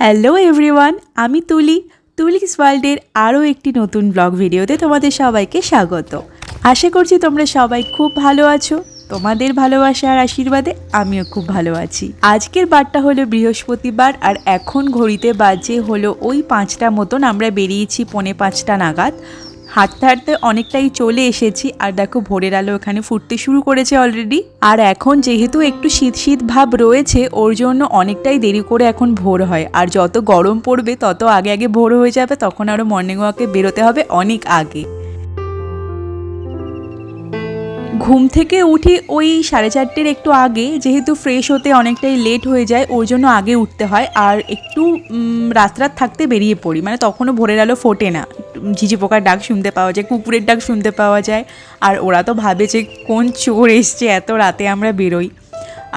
Hello everyone, আমি তুলিস ওয়ার্ল্ডের আরও একটি নতুন ব্লগ ভিডিওতে তোমাদের সবাইকে স্বাগত। আশা করছি তোমরা সবাই খুব ভালো আছো। তোমাদের ভালোবাসা আর আশীর্বাদে আমিও খুব ভালো আছি। আজকের বারটা হলো বৃহস্পতিবার আর এখন ঘড়িতে বাজে হলো ওই 5টা মতন। আমরা বেরিয়েছি 4:45 নাগাদ। হাঁটতে হাঁটতে অনেকটাই চলে এসেছি আর দেখো ভোরের আলো এখানে ফুটতে শুরু করেছে অলরেডি। আর এখন যেহেতু একটু শীত শীত ভাব রয়েছে ওর জন্য অনেকটাই দেরি করে এখন ভোর হয়। আর যত গরম পড়বে তত আগে আগে ভোর হয়ে যাবে, তখন আরও মর্নিং ওয়াকে বেরোতে হবে অনেক আগে। ঘুম থেকে উঠি ওই 4:30 একটু আগে, যেহেতু ফ্রেশ হতে অনেকটাই লেট হয়ে যায় ওর জন্য আগে উঠতে হয়। আর একটু রাত থাকতে বেরিয়ে পড়ি, মানে তখনও ভোরের আলো ফোটে না। ঝিঝি পোকার ডাক শুনতে পাওয়া যায়, কুকুরের ডাক শুনতে পাওয়া যায়। আর ওরা তো ভাবে যে কোন চোর এসছে এত রাতে আমরা বেরোই।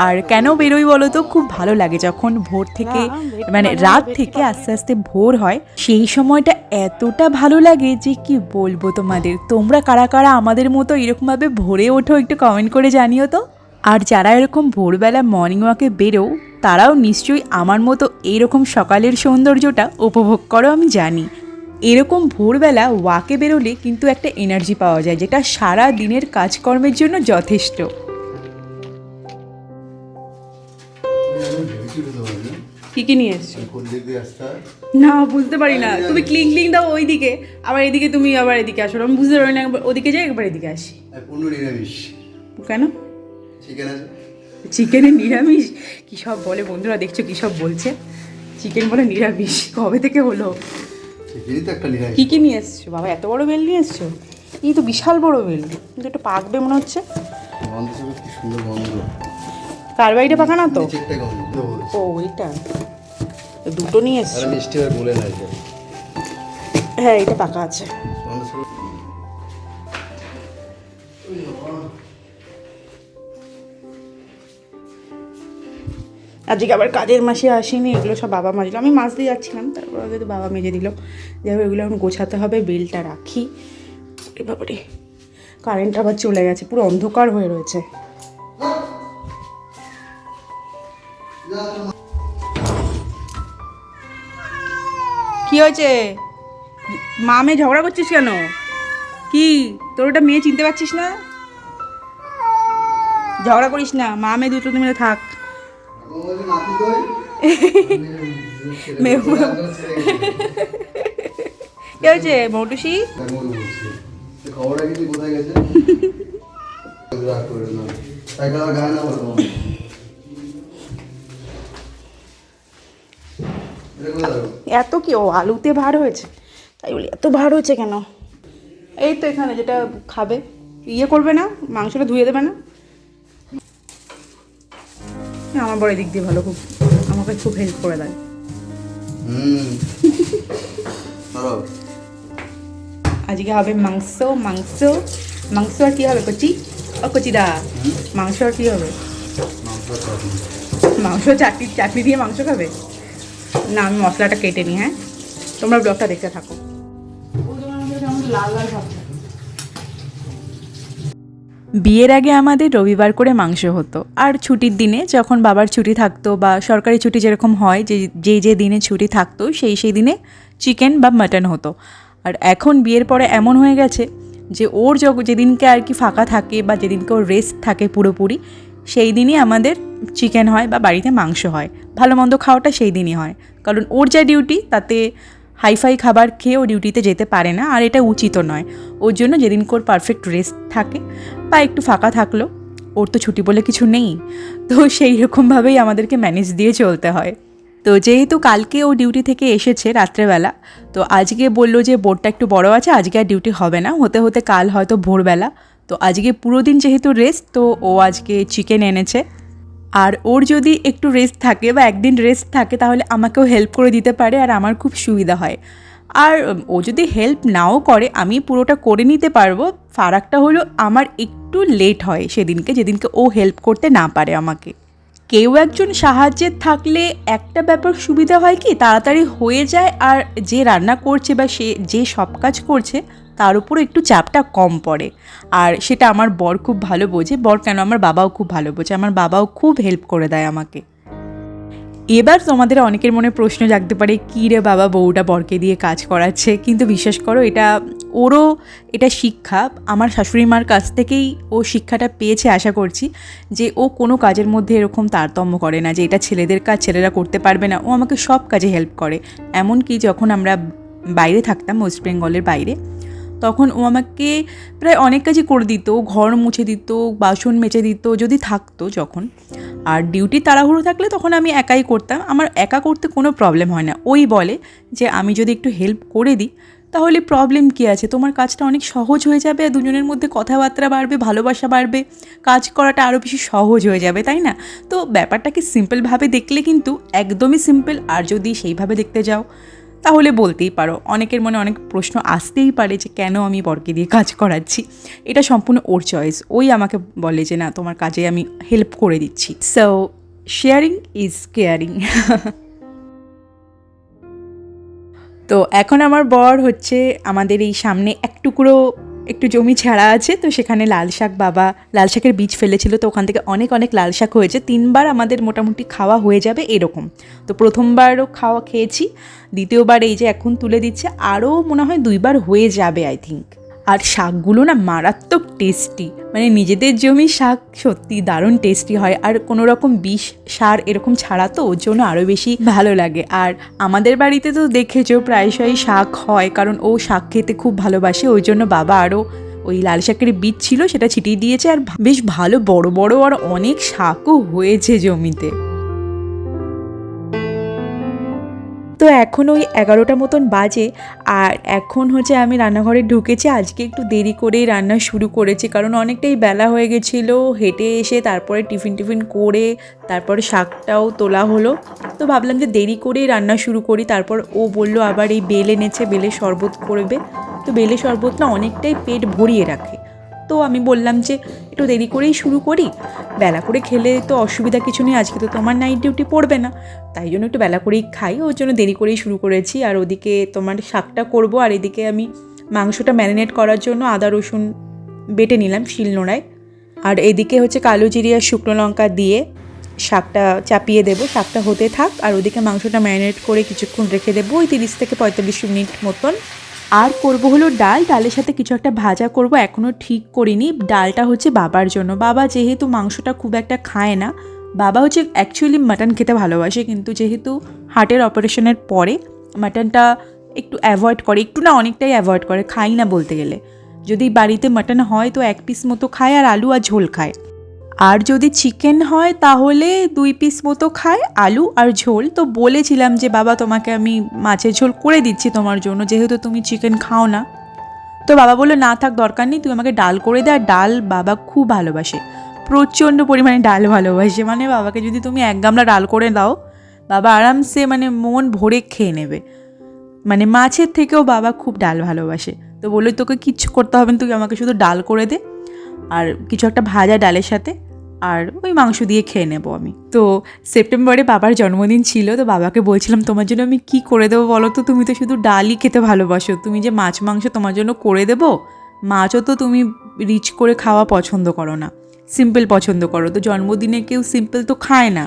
আর কেন বেরোই বলো তো, খুব ভালো লাগে যখন ভোর থেকে মানে রাত থেকে আস্তে আস্তে ভোর হয়। সেই সময়টা এতটা ভালো লাগে যে কি বলবো তোমাদের। তোমরা কারা কারা আমাদের মতো এরকমভাবে ভোরে ওঠো একটু কমেন্ট করে জানিও তো। আর যারা এরকম ভোরবেলা মর্নিং ওয়াকে বেরো তারাও নিশ্চয়ই আমার মতো এইরকম সকালের সৌন্দর্যটা উপভোগ করো, আমি জানি। এরকম ভোরবেলা ওয়াকে বেরোলে কিন্তু একটা এনার্জি পাওয়া যায়, যেটা সারা দিনের কাজকর্মের জন্য যথেষ্ট। কি কি নিয়ে এসছো? না বুঝতে পারি না, তুমি ক্লিং ক্লিং দাও ওইদিকে, আবার এদিকে তুমি আবার এদিকে আসো, আমি বুঝতে পারি না। একবার ওদিকে যাই একবার এদিকে আসি। কেন চিকেনের নিরামিষ? কি সব বলে বন্ধুরা, দেখছো কি সব বলছে। চিকেন বলে নিরামিষ, কবে থেকে হলো? কি কি নিয়ে এসছো বাবা? এত বড় বেল নিয়ে এসছো? এই তো বিশাল বড় বেল, কিন্তু একটু পাকবে মনে হচ্ছে। কার বাড়িটা পাকা না তো? ও ওইটা দুটো নিয়ে এসছো? হ্যাঁ এটা পাকা আছে। আজকে আবার কাজের মাসে আসেনি, এগুলো সব বাবা মাজলো। আমি মাছ দিয়ে যাচ্ছিলাম, তারপর আগে তো বাবা মেজে দিল। যাই হোক এগুলো এখন গোছাতে হবে, বেলটা রাখি। বাবারে কারেন্ট আবার চলে গেছে, পুরো অন্ধকার হয়ে রয়েছে। কি হয়েছে? মা মেয়ে ঝগড়া করছিস কেন? কি তোর ওটা মেয়ে চিনতে পারছিস না? ঝগড়া করিস না, মা মেয়ে দুটো মিলে থাক। কি হয়েছে মৌটুসি? এত কি ও আলুতে ভার হয়েছে, তাই বলি এত ভার হয়েছে কেন? এই তো এখানে যেটা খাবে, ইয়ে করবে না, মাংসটা ধুয়ে দেবে না? আমার বড় দিক দিয়ে ভালো, খুব আমাকে খুব হেল্প করে দেয়। আজকে হবে মাংস। মাংস মাংস আর কি হবে? কচি ও কচিদা, মাংস আর কি হবে? মাংস চাটনি দিয়ে মাংস খাবে না? আমি মশলাটা কেটে নিই। হ্যাঁ তোমরা ব্লগটা দেখতে থাকো। লাল লাল ভাবছে। বিয়ের আগে আমাদের রবিবার করে মাংস হতো, আর ছুটির দিনে যখন বাবার ছুটি থাকতো বা সরকারি ছুটি যেরকম হয় যে দিনে ছুটি থাকতো সেই দিনে চিকেন বা মাটন হতো। আর এখন বিয়ের পরে এমন হয়ে গেছে যে ওর যেদিনকে আর কি ফাঁকা থাকে বা যেদিনকে ওর রেস্ট থাকে পুরোপুরি, সেই দিনই আমাদের চিকেন হয় বা বাড়িতে মাংস হয়। ভালো মন্দ খাওয়াটা সেই দিনই হয়, কারণ ওর যা ডিউটি তাতে হাইফাই খাবার খেয়ে ও ডিউটিতে যেতে পারে না, আর এটা উচিতও নয়। ওর জন্য যেদিনকে ওর পারফেক্ট রেস্ট থাকে বা একটু ফাঁকা থাকলো, ওর তো ছুটি বলে কিছু নেই, তো সেই রকমভাবেই আমাদেরকে ম্যানেজ দিয়ে চলতে হয়। তো যেহেতু কালকে ও ডিউটি থেকে এসেছে রাত্রেবেলা, তো আজকে বললো যে বোর্ডটা একটু বড় আছে, আজকে আর ডিউটি হবে না, হতে হতে কাল হয়তো ভোরবেলা। তো আজকে পুরো দিন যেহেতু রেস্ট, তো ও আজকে চিকেন এনেছে। আর ওর যদি একটু রেস্ট থাকে বা একদিন রেস্ট থাকে তাহলে আমাকেও হেল্প করে দিতে পারে, আর আমার খুব সুবিধা হয়। আর ও যদি হেল্প নাও করে আমি পুরোটা করে নিতে পারবো। ফারাকটা হলো আমার একটু লেট হয় যেদিনকে ও হেল্প করতে না পারে আমাকে। কেউ একজন সাহায্যের থাকলে একটা ব্যাপার সুবিধা হয় কি, তাড়াতাড়ি হয়ে যায়, আর যে রান্না করছে বা সে যে সব কাজ করছে তার উপর একটু চাপটা কম পড়ে। আর সেটা আমার বর খুব ভালো বোঝে, বর কেন আমার বাবাও খুব ভালো বোঝে, আমার বাবাও খুব হেল্প করে দেয় আমাকে। এবার তোমাদের অনেকের মনে প্রশ্ন জাগতে পারে, কী রে বাবা বউটা বরকে দিয়ে কাজ করাচ্ছে, কিন্তু বিশ্বাস করো এটা শিক্ষা আমার শাশুড়ি মার কাছ থেকেই ও শিক্ষাটা পেয়েছে। আশা করছি যে ও কোনো কাজের মধ্যে এরকম তারতম্য করে না যে এটা ছেলেদের কাজ, ছেলেরা করতে পারবে না। ও আমাকে সব কাজে হেল্প করে। এমনকি যখন আমরা বাইরে থাকতাম, ওয়েস্ট বেঙ্গলের বাইরে, তখন ও আমাকে প্রায় অনেক কাজই করে দিত। ঘর মুছে দিত, বাসন মেজে দিত যদি থাকতো যখন। আর ডিউটি তাড়াহুড়ো থাকলে তখন আমি একাই করতাম। আমার একা করতে কোনো প্রবলেম হয় না। ওই বলে যে আমি যদি একটু হেল্প করে দিই তাহলে প্রবলেম কী আছে, তোমার কাজটা অনেক সহজ হয়ে যাবে, আর দুজনের মধ্যে কথাবার্তা বাড়বে, ভালোবাসা বাড়বে, কাজ করাটা আরও বেশি সহজ হয়ে যাবে, তাই না? তো ব্যাপারটাকে সিম্পলভাবে দেখলে কিন্তু একদমই সিম্পল। আর যদি সেইভাবে দেখতে যাও তাহলে বলতেই পারো, অনেকের মনে অনেক প্রশ্ন আসতেই পারে যে কেন আমি বরকে দিয়ে কাজ করাচ্ছি। এটা সম্পূর্ণ ওর চয়েস। ওই আমাকে বলে যে না, তোমার কাজে আমি হেল্প করে দিচ্ছি। So sharing is caring. তো এখন আমার বর হচ্ছে, আমাদের এই সামনে একটু জমি ছাড়া আছে, তো সেখানে লাল শাকের বীজ ফেলেছিল, তো ওখান থেকে অনেক লাল শাক হয়েছে। 3বার আমাদের মোটামুটি খাওয়া হয়ে যাবে এরকম। তো প্রথমবারও খেয়েছি, দ্বিতীয়বার এই যে এখন তুলে দিচ্ছে, আরও মনে হয় 2বার হয়ে যাবে আই থিঙ্ক। আর শাকগুলো না মারাত্মক টেস্টি, মানে নিজেদের জমির শাক সত্যি দারুণ টেস্টি হয়। আর কোনো রকম বিষ সার এরকম ছাড়া, তো ওর জন্য আরও বেশি ভালো লাগে। আর আমাদের বাড়িতে তো দেখেছো প্রায়শই শাক হয়, কারণ ও শাক খেতে খুব ভালোবাসে। ওই জন্য বাবা আরও ওই লাল শাকের বীজ ছিল সেটা ছিটিয়ে দিয়েছে, আর বেশ ভালো বড় আর অনেক শাকও হয়েছে জমিতে। তো এখন ওই 11টা মতন বাজে, আর এখন হচ্ছে আমি রান্নাঘরে ঢুকেছি। আজকে একটু দেরি করেই রান্না শুরু করেছি, কারণ অনেকটাই বেলা হয়ে গেছিলো। হেঁটে এসে তারপরে টিফিন করে তারপরে শাকটাও তোলা হলো। তো ভাবলাম যে দেরি করেই রান্না শুরু করি। তারপর ও বললো আবার এই বেল এনেছে, বেলের শরবত করবে। তো বেলের শরবত না অনেকটাই পেট ভরিয়ে রাখে। তো আমি বললাম যে একটু দেরি করেই শুরু করি, বেলা করে খেলে তো অসুবিধা কিছু নেই, আজকে তো তোমার নাইট ডিউটি পড়বে না, তাই জন্য একটু বেলা করেই খাই, ওর জন্য দেরি করেই শুরু করেছি। আর ওদিকে তোমার শাকটা করব, আর এদিকে আমি মাংসটা ম্যারিনেট করার জন্য আদা রসুন বেটে নিলাম শিলনোড়ায়। আর এদিকে হচ্ছে কালো জিরে আর শুকনো লঙ্কা দিয়ে শাকটা চাপিয়ে দেবো, শাকটা হতে থাক। আর ওদিকে মাংসটা ম্যারিনেট করে কিছুক্ষণ রেখে দেবো, ওই 30 থেকে 45 মিনিট মতন। আর করব হলো ডালের সাথে কিছু একটা ভাজা করব, এখনও ঠিক করিনি। ডালটা হচ্ছে বাবার জন্য। বাবা যেহেতু মাংসটা খুব একটা খায় না, বাবা হচ্ছে অ্যাকচুয়ালি মাটন খেতে ভালোবাসে, কিন্তু যেহেতু হার্টের অপারেশনের পরে মাটনটা একটু অ্যাভয়েড করে, একটু না অনেকটাই অ্যাভয়েড করে, খাই না বলতে গেলে। যদি বাড়িতে মাটন হয় তো 1 পিস মতো খায়, আর আলু আর ঝোল খায়। আর যদি চিকেন হয় তাহলে 2 পিস মতো খায়, আলু আর ঝোল। তো বলেছিলাম যে বাবা তোমাকে আমি মাছের ঝোল করে দিচ্ছি তোমার জন্য, যেহেতু তুমি চিকেন খাও না। তো বাবা বললো না থাক, দরকার নেই, তুই আমাকে ডাল করে দে। আর ডাল বাবা খুব ভালোবাসে, প্রচণ্ড পরিমাণে ডাল ভালোবাসে। মানে বাবাকে যদি তুমি 1 গামলা ডাল করে দাও, বাবা আরামসে মানে মন ভরে খেয়ে নেবে। মানে মাছের থেকেও বাবা খুব ডাল ভালোবাসে। তো বললো তোকে কিচ্ছু করতে হবে না, তুই আমাকে শুধু ডাল করে দে, আর কিছু একটা ভাজা ডালের সাথে, আর ওই মাংস দিয়ে খেয়ে নেবো আমি। তো সেপ্টেম্বরে বাবার জন্মদিন ছিল, তো বাবাকে বলছিলাম তোমার জন্য আমি কী করে দেবো বলো তো, তুমি তো শুধু ডালই খেতে ভালোবাসো, তুমি যে মাছ মাংস তোমার জন্য করে দেবো, মাছও তো তুমি রিচ করে খাওয়া পছন্দ করো না, সিম্পল পছন্দ করো। তো জন্মদিনে কেউ সিম্পল তো খায় না,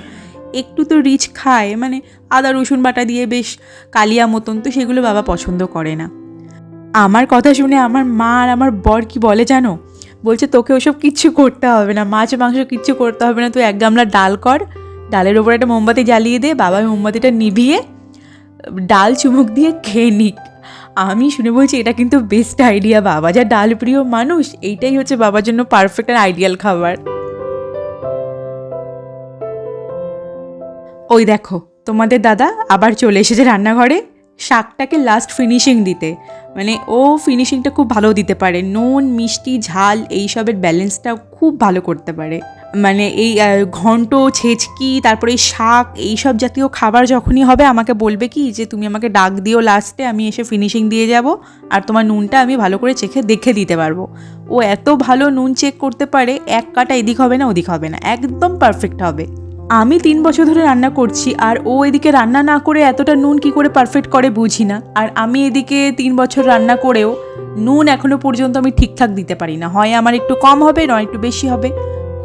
একটু তো রিচ খায়, মানে আদা রসুন বাটা দিয়ে বেশ কালিয়া মতন, তো সেগুলো বাবা পছন্দ করে না। আমার কথা শুনে আমার মা আর আমার বর কি বলে জানো, বলছে তোকে ওসব কিচ্ছু করতে হবে না, মাছ মাংস কিচ্ছু করতে হবে না, তুই 1 গামলা ডাল কর, ডালের ওপর একটা মোমবাতি জ্বালিয়ে দে, বাবা মোমবাতিটা নিভিয়ে ডাল চুমুক দিয়ে খেয়ে নিক। আমি শুনে বলছি এটা কিন্তু বেস্ট আইডিয়া, বাবা যা ডাল প্রিয় মানুষ, এইটাই হচ্ছে বাবার জন্য পারফেক্ট আর আইডিয়াল খাবার। ওই দেখো তোমাদের দাদা আবার চলে এসেছে রান্নাঘরে শাকটাকে লাস্ট ফিনিশিং দিতে। মানে ও ফিনিশিংটা খুব ভালো দিতে পারে, নুন মিষ্টি ঝাল এইসবের ব্যালেন্সটা খুব ভালো করতে পারে। মানে এই ঘন্ট ছেচকি তারপরে শাক এইসব জাতীয় খাবার যখনই হবে আমাকে বলবে কি যে তুমি আমাকে ডাক দিও লাস্টে, আমি এসে ফিনিশিং দিয়ে যাব, আর তোমার নুনটা আমি ভালো করে চেখে দেখে দিতে পারবো। ও এত ভালো নুন চেক করতে পারে, 1 কাঁটা এদিক হবে না ওদিক হবে না, একদম পারফেক্ট হবে। আমি 3 বছর ধরে রান্না করছি, আর ও এদিকে রান্না না করে এতটা নুন কি করে পারফেক্ট করে বুঝি না। আর আমি এদিকে 3 বছর রান্না করেও নুন এখনো পর্যন্ত আমি ঠিকঠাক দিতে পারি না, হয় আমার একটু কম হবে নয় একটু বেশি হবে,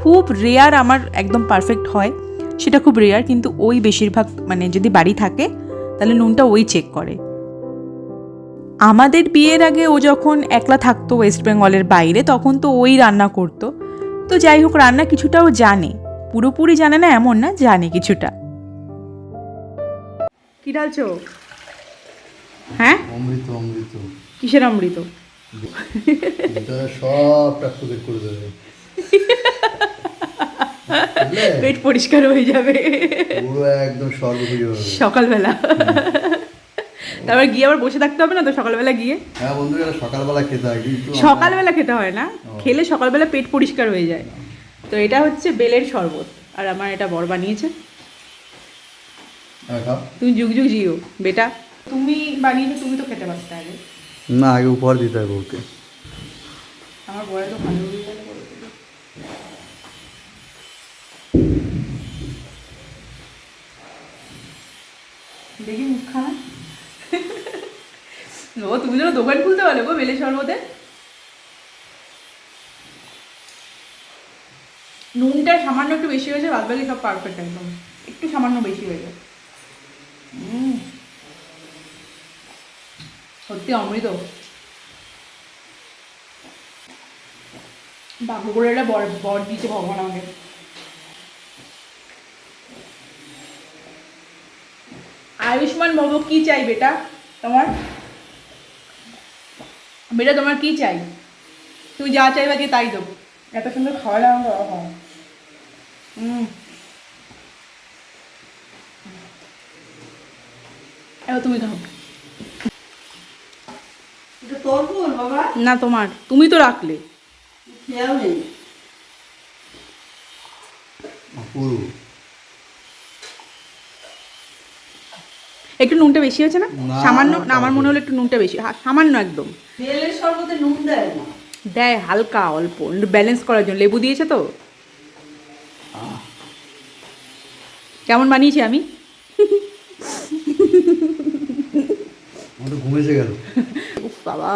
খুব রেয়ার আমার একদম পারফেক্ট হয়। সেটা খুব রেয়ার, কিন্তু ওই বেশিরভাগ মানে যদি বাড়ি থাকে তাহলে নুনটা ওই চেক করে। আমাদের বিয়ের আগে ও যখন একলা থাকতো ওয়েস্ট বেঙ্গলের বাইরে, তখন তো ওই রান্না করতো। তো যাই হোক, রান্না কিছুটাও জানে, পুরোপুরি জানে না এমন না, জানে কিছুটা। কি ঢালছো? হ্যাঁ, অমৃত অমৃত। কিসের অমৃত? এটা সব টাক্কু বের করে দেবে, পেট পরিষ্কার হয়ে যাবে পুরো একদম সর্ব হয়ে যাবে সকালবেলা। তারপর গিয়ে আবার বসে থাকতে হবে না তো সকালবেলা গিয়ে? হ্যাঁ বন্ধুরা, এটা সকালবেলা খেতে হয়, কিন্তু সকালবেলা খেতে হয় না, খেলে সকালবেলা পেট পরিষ্কার হয়ে যায়। তো এটা হচ্ছে বেলের শরবত, আর আমার এটা বড় বানিয়েছে। হ্যাঁ খাও। তুমি যুগ যুগ জিও বেটা, তুমি বানিয়েছো, তুমি তো খেতে পারতে আগে। না, আগে উপহার দিতে হয় বউকে। আমার বড় তো ভালো হয়ে গেল। দেখি মুখখানা। ও তুমি যেন দোকান খুলতে পারো গো বেলের শরবতে। নুনটা সামান্য একটু বেশি হয়েছে, বাদ বাকি সব পারফেক্ট একদম, একটু সামান্য বেশি হয়েছে। সত্যি অমৃত। ভাগ্য করে একটা বর বর দিয়েছে ভগবান আমাকে। আয়ুষ্মান ভব, কি চাই বেটা তোমার? বেটা তোমার কি চাই? তুমি যা চাইবা যে তাই দেবো। এত সুন্দর খাওয়া দাওয়া করা হয়। এবার তুমি খাও। না তোমার, তুমি তো রাখলে। অপূর্ব। একটু নুনটা বেশি হয়েছে না? না, সামান্য না, না, আমার মনে হলো একটু নুনটা বেশি। হ্যাঁ, সামান্য একদম। বেলের শরবতে নুন দেয় না, দেয় হালকা অল্প, ব্যালেন্স করার জন্য। লেবু দিয়েছে তো। কেমন বানিয়েছি আমি? আমার তো ঘুমেছে গেল। উফ বাবা,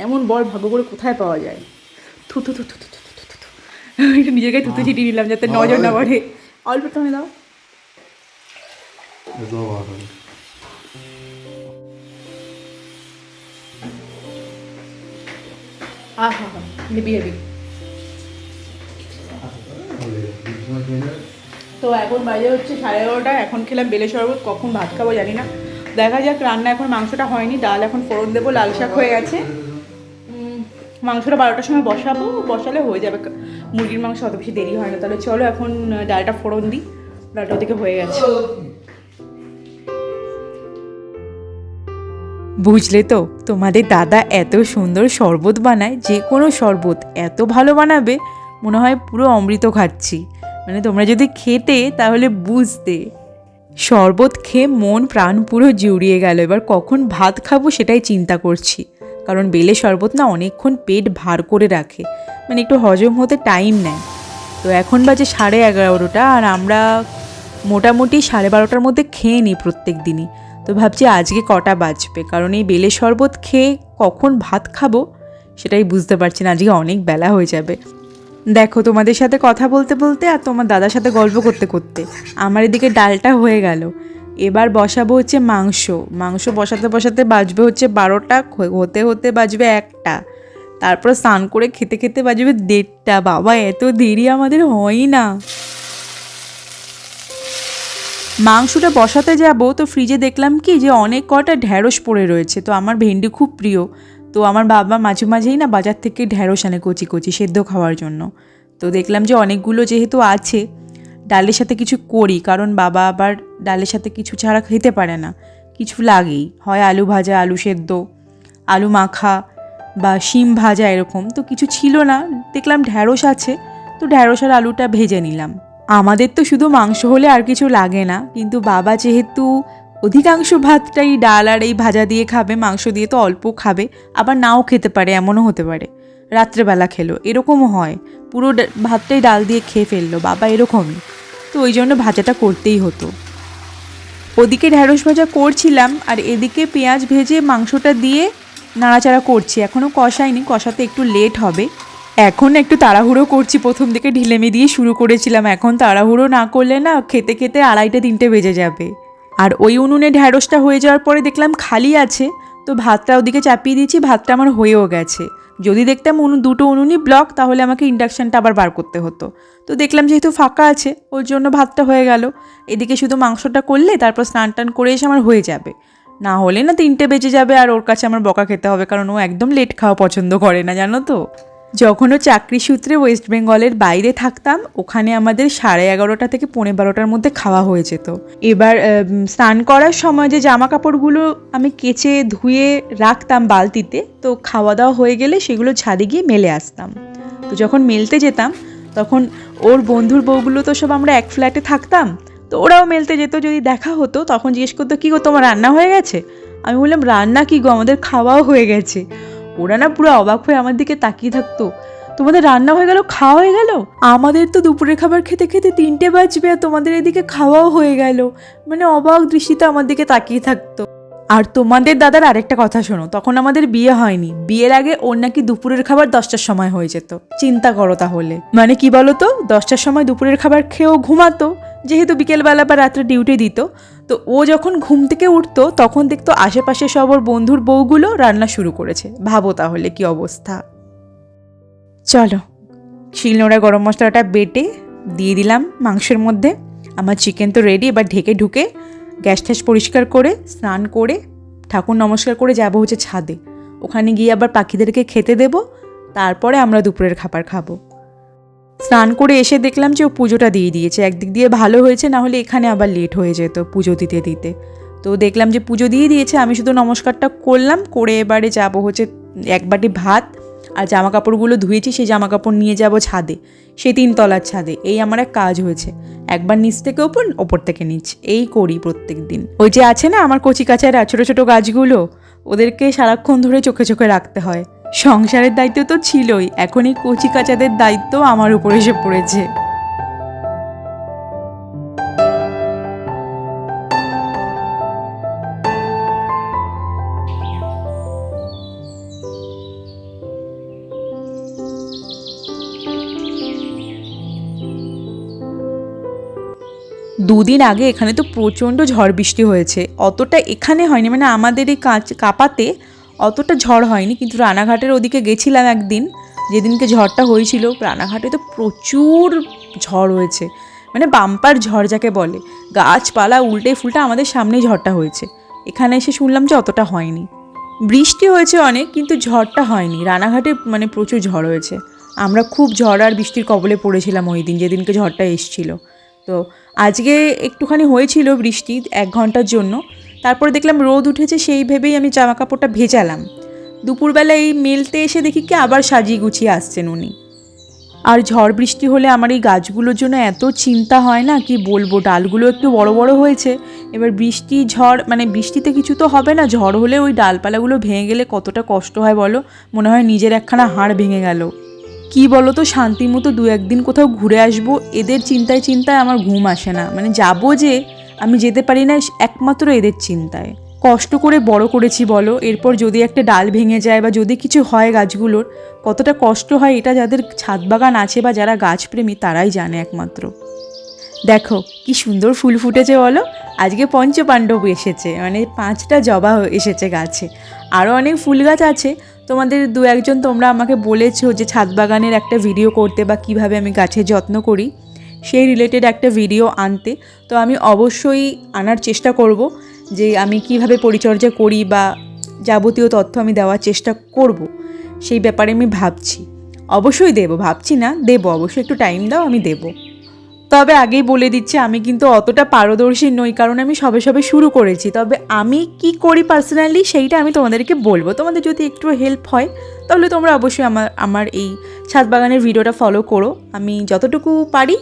এমন বর ভাগ্য করে কোথায় পাওয়া যায়? থু থু থু থু থু থু থু থু থু। একটু নিজের গায়ে থুতু ছিটিয়ে নিলাম যাতে নজর না পড়ে। অল্প একটু আমি দাও। এটাও ভালো হবে। আহা হা, হেভি হেভি। তো এখন বাজে হচ্ছে 11:30। এখন খেলাম বেলে শরবত, কখন ভাত খাবো জানি না। দেখা যাক। রান্না এখন মাংসটা হয়নি, ডাল এখন ফোড়ন দেবো, লাল শাক হয়ে গেছে। মাংসটা 12টার সময় বসাবো, বসালে হয়ে যাবে। মুরগির মাংস অত বেশি দেরি হয় না। তাহলে চলো এখন ডালটা ফোড়ন দিই। ডালটা ওদিকে হয়ে গেছে। বুঝলে তো, তোমাদের দাদা এত সুন্দর শরবত বানায়, যে কোনো শরবত এত ভালো বানাবে, মনে হয় পুরো অমৃত খাচ্ছি। মানে তোমরা যদি খেতে তাহলে বুঝতে। শরবত খেয়ে মন প্রাণ পুরো জুড়িয়ে গেল। এবার কখন ভাত খাবো সেটাই চিন্তা করছি, কারণ বেলে শরবত না অনেকক্ষণ পেট ভার করে রাখে, মানে একটু হজম হতে টাইম নেয়। তো এখন বাজে 11:30, আর আমরা মোটামুটি 12:30টার মধ্যে খেয়ে নিই প্রত্যেক দিনই। তো ভাবছি আজকে কটা বাজবে, কারণ এই বেলে শরবত খেয়ে কখন ভাত খাবো সেটাই বুঝতে পারছি না। আজকে অনেক বেলা হয়ে যাবে। দেখো, তোমাদের সাথে কথা বলতে বলতে আর তোমার দাদার সাথে গল্প করতে করতে আমার এদিকে ডালটা হয়ে গেল। এবার বসাবো হচ্ছে মাংস। মাংস বসাতে বসাতে বাজবে হচ্ছে 12টা, হতে হতে বাজবে 1টা, তারপর স্নান করে খেতে খেতে বাজবে 1:30। বাবা, এত দেরি আমাদের হয়ই না। মাংসটা বসাতে যাব তো ফ্রিজে দেখলাম কি যে অনেক কটা ঢ্যাঁড়স পড়ে রয়েছে। তো আমার ভেন্ডি খুব প্রিয়, তো আমার বাবা মাঝে মাঝেই না বাজার থেকে ঢ্যাঁড়স আনে কচি কচি সেদ্ধ খাওয়ার জন্য। তো দেখলাম যে অনেকগুলো যেহেতু আছে, ডালের সাথে কিছু করি, কারণ বাবা আবার ডালের সাথে কিছু ছাড়া খেতে পারে না, কিছু লাগেই, হয় আলু ভাজা, আলু সেদ্ধ, আলু মাখা বা শিম ভাজা এরকম। তো কিছু ছিল না, দেখলাম ঢ্যাঁড়স আছে, তো ঢ্যাঁড়স আর আলুটা ভেজে নিলাম। আমাদের তো শুধু মাংস হলে আর কিছু লাগে না, কিন্তু বাবা যেহেতু অধিকাংশ ভাতটাই ডাল আর এই ভাজা দিয়ে খাবে, মাংস দিয়ে তো অল্প খাবে, আবার নাও খেতে পারে, এমনও হতে পারে রাত্রেবেলা খেলো, এরকমও হয়, পুরো ভাতটাই ডাল দিয়ে খেয়ে ফেললো বাবা, এরকমই। তো ওই জন্য ভাজাটা করতেই হতো। ওদিকে ঢ্যাঁড়স ভাজা করছিলাম, আর এদিকে পেঁয়াজ ভেজে মাংসটা দিয়ে নাড়াচাড়া করছি। এখনও কষাইনি, কষাতে একটু লেট হবে। এখন একটু তাড়াহুড়ো করছি, প্রথম দিকে ঢিলেমি দিয়ে শুরু করেছিলাম, এখন তাড়াহুড়ো না করলে না খেতে খেতে 2:30-3টে বেজে যাবে। আর ওই উনুনে ঢ্যাঁড়সটা হয়ে যাওয়ার পরে দেখলাম খালি আছে, তো ভাতটা ওদিকে চাপিয়ে দিয়েছি, ভাতটা আমার হয়েও গেছে। যদি দেখতাম দুটো উনুনই ব্লক তাহলে আমাকে ইন্ডাকশানটা আবার বার করতে হতো, তো দেখলাম যেহেতু ফাঁকা আছে ওর জন্য ভাতটা হয়ে গেল। এদিকে শুধু মাংসটা করলে তারপর স্নান টান করে এসে আমার হয়ে যাবে, না হলে না 3টে বেজে যাবে আর ওর কাছে আমার বকা খেতে হবে, কারণ ও একদম লেট খাওয়া পছন্দ করে না, জানো তো। যখন ও চাকরি সূত্রে ওয়েস্ট বেঙ্গলের বাইরে থাকতাম, ওখানে আমাদের 11:30 থেকে 12:15টার মধ্যে খাওয়া হয়ে যেত। এবার স্নান করার সময় যে জামা কাপড়গুলো আমি কেচে ধুয়ে রাখতাম বালতিতে, তো খাওয়া দাওয়া হয়ে গেলে সেগুলো ছাদে গিয়ে মেলে আসতাম। তো যখন মেলতে যেতাম তখন ওর বন্ধুর বউগুলো তো সব আমরা এক ফ্ল্যাটে থাকতাম, তো ওরাও মেলতে যেত, যদি দেখা হতো তখন জিজ্ঞেস করতো কী গো তোমার রান্না হয়ে গেছে? আমি বললাম রান্না কী গো, আমাদের খাওয়াও হয়ে গেছে। ওরা না পুরো অবাক হয়ে আমার দিকে তাকিয়ে থাকতো, তোমাদের রান্না হয়ে গেল, খাওয়া হয়ে গেল? আমাদের তো দুপুরের খাবার খেতে খেতে 3টে বাজবে আর তোমাদের এদিকে খাওয়াও হয়ে গেল, মানে অবাক দৃষ্টিতে আমার দিকে তাকিয়ে থাকতো। আর তোমাদের দাদার আরেকটা কথা শোনো, তখন আমাদের বিয়ে হয়নি, বিয়ের আগে ওর নাকি দুপুরের খাবার 10টার সময় হয়ে যেত। চিন্তা করো তাহলে, মানে কি বলো তো, 10টার সময় দুপুরের খাবার খেয়েও ঘুমাতো, যেহেতু বিকেলবেলা বা রাত্রে ডিউটি দিত। তো ও যখন ঘুম থেকে উঠতো তখন দেখতো আশেপাশে সব ওর বন্ধুর বউগুলো রান্না শুরু করেছে, ভাবো তাহলে কি অবস্থা। চলো শিলনোড়া গরম মশলাটা বেটে দিয়ে দিলাম মাংসের মধ্যে। আমার চিকেন তো রেডি, এবার ঢেকে ঢুকে গ্যাস ট্যাস পরিষ্কার করে স্নান করে ঠাকুর নমস্কার করে যাবো হচ্ছে ছাদে, ওখানে গিয়ে আবার পাখিদেরকে খেতে দেব, তারপরে আমরা দুপুরের খাবার খাবো। স্নান করে এসে দেখলাম যে ও পুজোটা দিয়ে দিয়েছে, একদিক দিয়ে ভালো হয়েছে, না হলে এখানে আবার লেট হয়ে যেত পুজো দিতে দিতে। তো দেখলাম যে পুজো দিয়ে দিয়েছে, আমি শুধু নমস্কারটা করলাম, করে এবারে যাবো হচ্ছে 1 বাটি ভাত আর জামা কাপড়গুলো ধুয়েছি সেই জামা কাপড় নিয়ে যাব ছাদে, সেই 3তলার ছাদে। এই আমার এক কাজ হয়েছে, একবার নিচ থেকে ওপর থেকে নিচ, এই করি প্রত্যেক দিন। ওই যে আছে না আমার কচি কাচারা ছোটো ছোটো গাছগুলো, ওদেরকে সারাক্ষণ ধরে চোখে চোখে রাখতে হয়। সংসারের দায়িত্ব তো ছিলই, এখন এই কচি কাচাদের দায়িত্ব আমার উপর এসে পড়েছে। দুদিন আগে এখানে তো প্রচণ্ড ঝড় বৃষ্টি হয়েছে, অতটা এখানে হয়নি, মানে আমাদের এই কাপাতে অতটা ঝড় হয়নি, কিন্তু রানাঘাটের ওদিকে গেছিলাম একদিন, যেদিনকে ঝড়টা হয়েছিল রানাঘাটে তো প্রচুর ঝড় হয়েছে, মানে বাম্পার ঝড় যাকে বলে, গাছপালা উল্টে ফুলটে, আমাদের সামনেই ঝড়টা হয়েছে। এখানে এসে শুনলাম যে অতটা হয়নি, বৃষ্টি হয়েছে অনেক কিন্তু ঝড়টা হয়নি। রানাঘাটে মানে প্রচুর ঝড় হয়েছে, আমরা খুব ঝড় আর বৃষ্টির কবলে পড়েছিলাম ওই দিন যেদিনকে ঝড়টা এসছিল। তো আজকে একটুখানি হয়েছিল বৃষ্টি 1 ঘন্টার জন্য, তারপরে দেখলাম রোদ উঠেছে, সেই ভেবেই আমি জামা কাপড়টা ভেজালাম। দুপুরবেলা এই মেলতে এসে দেখি কি আবার সাজিয়ে গুছিয়ে আসছেন উনি। আর ঝড় বৃষ্টি হলে আমার এই গাছগুলোর জন্য এত চিন্তা হয় না কি বলবো, ডালগুলো একটু বড় বড় হয়েছে, এবার বৃষ্টি ঝড় মানে বৃষ্টিতে কিছু তো হবে না, ঝড় হলে ওই ডালপালাগুলো ভেঙে গেলে কতটা কষ্ট হয় বলো, মনে হয় নিজের একখানা হাড় ভেঙে গেল। কি বলো তো, শান্তি মতো 2-1 দিন কোথাও ঘুরে আসবো, এদের চিন্তায় চিন্তায় আমার ঘুম আসে না, মানে যাবো যে আমি যেতে পারি না একমাত্র এদের চিন্তায়। কষ্ট করে বড় করেছি বলো, এরপর যদি একটা ডাল ভেঙে যায় বা যদি কিছু হয় গাছগুলোর, কতটা কষ্ট হয় এটা যাদের ছাদ বাগান আছে বা যারা গাছপ্রেমী তারাই জানে একমাত্র। দেখো কি সুন্দর ফুল ফুটেছে বলো, আজকে পঞ্চপাণ্ডব এসেছে, মানে 5টা জবা এসেছে গাছে, আরও অনেক ফুল গাছ আছে। তোমাদের 2-1জন তোমরা আমাকে বলেছো যে ছাদ বাগানের একটা ভিডিও করতে বা কিভাবে আমি গাছের যত্ন করি সেই রিলেটেড একটা ভিডিও আনতে, তো আমি অবশ্যই আনার চেষ্টা করব, যে আমি কিভাবে পরিচর্যা করি বা যাবতীয় তথ্য আমি দেওয়ার চেষ্টা করব, সেই ব্যাপারে আমি ভাবছি। অবশ্যই দেবো, ভাবছি না দেবো, অবশ্যই একটু টাইম দাও, আমি দেবো। তবে আগেই বলে দিচ্ছি আমি কিন্তু অতটা পারদর্শী নই, কারণ আমি সবে সবে শুরু করেছি, তবে আমি কি করি পার্সোনালি সেইটা আমি তোমাদেরকে বলবো, তোমাদের যদি একটু হেল্প হয় তাহলে তোমরা অবশ্যই আমার এই ছাদ বাগানের ভিডিওটা ফলো করো। আমি যতটুকু পারি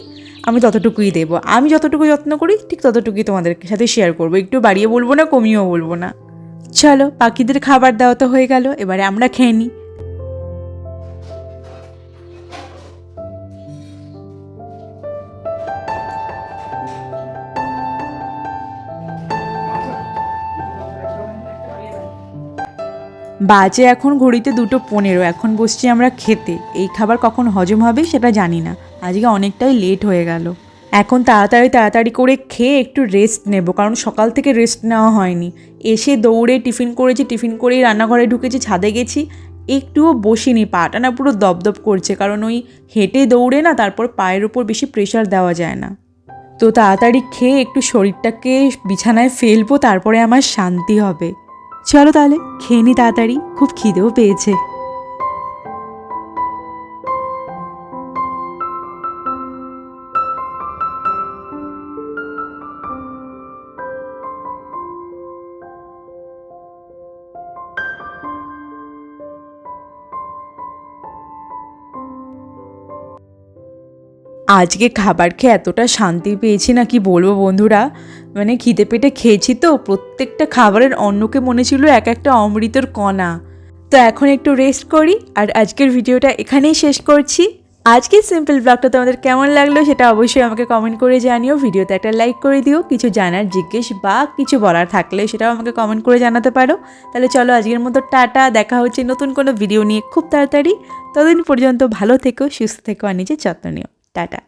আমি ততটুকুই দেবো, আমি যতটুকু যত্ন করি ঠিক ততটুকুই তোমাদের সাথে শেয়ার করবো, একটু বাড়িয়ে বলবো না কমিয়েও বলবো না। চলো পাখিদের খাবার দেওয়া তো হয়ে গেল, এবারে আমরা খেয়ে নিই। বাজে এখন ঘড়িতে 2:15, এখন বসছি আমরা খেতে। এই খাবার কখন হজম হবে সেটা জানি না, আজকে অনেকটাই লেট হয়ে গেল। এখন তাড়াতাড়ি করে খেয়ে একটু রেস্ট নেব, কারণ সকাল থেকে রেস্ট নেওয়া হয়নি। এসে দৌড়ে টিফিন করেছি, টিফিন করেই রান্নাঘরে ঢুকেছি, ছাদে গেছি, একটুও বসিনি। পাটা না পুরো দপদপ করছে, কারণ ওই হেঁটে দৌড়ে না তারপর পায়ের উপর বেশি প্রেশার দেওয়া যায় না। তো তাড়াতাড়ি খেয়ে একটু শরীরটাকে বিছানায় ফেলবো, তারপরে আমার শান্তি হবে। চলো তাহলে খেয়ে নি তাড়াতাড়ি, খুব খিদেও পেয়েছে। আজকে খাবার খেয়ে এতটা শান্তি পেয়েছি না কি বলবো বন্ধুরা, মানে খিদে পেটে খেয়েছি তো, প্রত্যেকটা খাবারের অন্নকে মনে ছিল এক একটা অমৃতর কণা। তো এখন একটু রেস্ট করি, আর আজকের ভিডিওটা এখানেই শেষ করছি। আজকের সিম্পল ব্লগটা তোমাদের কেমন লাগলো সেটা অবশ্যই আমাকে কমেন্ট করে জানিও। ভিডিওতে একটা লাইক করে দিও। কিছু জানার, জিজ্ঞেস বা কিছু বলার থাকলে সেটাও আমাকে কমেন্ট করে জানাতে পারো। তাহলে চলো আজকের মতো টাটা, দেখা হচ্ছে নতুন কোনো ভিডিও নিয়ে খুব তাড়াতাড়ি। ততদিন পর্যন্ত ভালো থেকো, সুস্থ থেকো আর নিজের যত্ন নিও। টাটা।